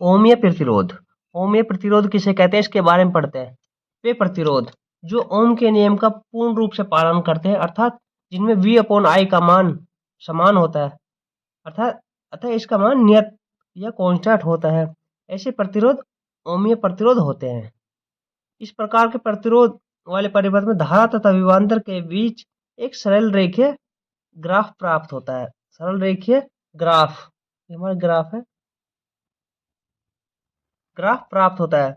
ओमीय प्रतिरोध। ओमीय प्रतिरोध किसे कहते हैं, इसके बारे में पढ़ते हैं। वे प्रतिरोध जो ओम के नियम का पूर्ण रूप से पालन करते हैं, अर्थात जिनमें V/I का मान समान होता है, अर्थात अतः इसका मान नियत या कांस्टेंट होता है, ऐसे प्रतिरोध ओमीय प्रतिरोध होते हैं। इस प्रकार के प्रतिरोध वाले परिपथ में धारा तथा विभवांतर के बीच एक सरल रेखीय ग्राफ प्राप्त होता है। सरल रेखीय ग्राफ, ये हमारा ग्राफ है, ग्राफ प्राप्त होता है।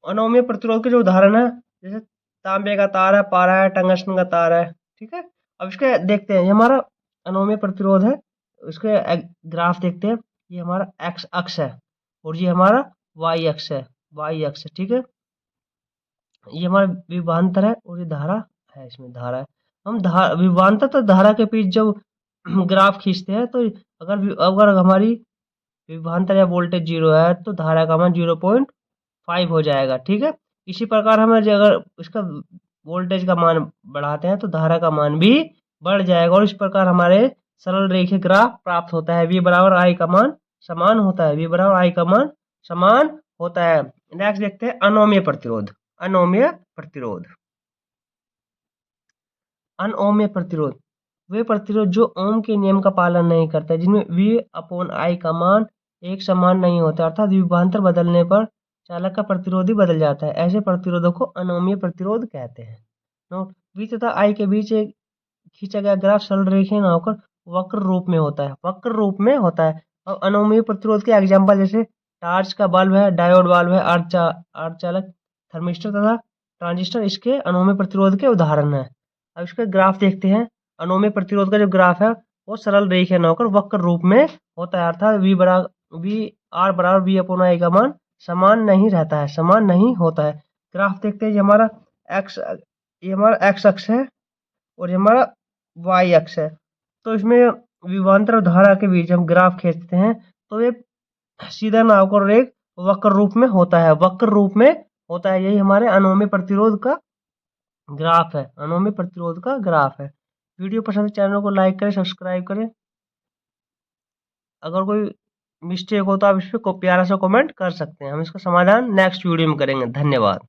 अनोमीय प्रतिरोध के जो उदाहरण है, जैसे तांबे का तार है, पारा है, टंगस्टन का तार है, ठीक है। अब इसके देखते हैं, ये हमारा अनोमीय प्रतिरोध है, इसके ग्राफ देखते हैं। ये हमारा एक्स अक्ष है और ये हमारा वाई अक्ष है, वाई अक्ष, ठीक है। ये हमारा विभवांतर है और ये धारा है, इसमें धारा है। हम विभवांतर तो धारा के बीच जब ग्राफ खींचते हैं, तो अगर हमारी विभवांतर या वोल्टेज 0 है तो धारा का मान 0.5 हो जाएगा, ठीक है। इसी प्रकार हमें अगर इसका वोल्टेज का मान बढ़ाते हैं तो धारा का मान भी बढ़ जाएगा, और इस प्रकार हमारे सरल रेखीय ग्राफ प्राप्त होता है। V/I का मान समान होता है, V/I का मान समान होता है। नेक्स्ट देखते हैं अनोमीय प्रतिरोध। अनोमीय प्रतिरोध, अनोमीय प्रतिरोध वे प्रतिरोध जो ओम के नियम का पालन नहीं करते, जिनमें V/I का मान एक समान नहीं होता, अर्थात विभवांतर बदलने पर चालक का प्रतिरोध ही बदल जाता है, ऐसे प्रतिरोधों को अनोमीय प्रतिरोध कहते हैं। नोट, V तथा I के बीच एक खींचा गया ग्राफ सरल रेखीय न होकर वक्र रूप में होता है, वक्र रूप में होता है। अब अनोमीय प्रतिरोध के एग्जाम्पल जैसे टार्च का बल्ब है, डायोड बल्ब है, अर्धचालक, थर्मिस्टर तथा ट्रांजिस्टर इसके अनोमीय प्रतिरोध के उदाहरण हैं। अब इसका ग्राफ देखते हैं। अनोमीय प्रतिरोध का जो ग्राफ है वो सरल रेखीय न होकर वक्र रूप में होता है, अर्थात V/I का मान समान नहीं रहता है, समान नहीं होता है। ग्राफ देखते हैं, ये हमारा एक्स अक्ष है और ये हमारा वाई अक्ष है। तो इसमें विभवांतर और धारा के बीच हम ग्राफ खींचते हैं तो ये सीधा ना होकर एक वक्र रूप में होता है, वक्र रूप में होता है। यही हमारे अनोमीय प्रतिरोध का ग्राफ है, अनोमीय प्रतिरोध का ग्राफ है। वीडियो पसंद है चैनल को लाइक करें, सब्सक्राइब करें। अगर कोई मिस्टेक हो तो आप इस पर प्यारा सा कमेंट कर सकते हैं, हम इसका समाधान नेक्स्ट वीडियो में करेंगे। धन्यवाद।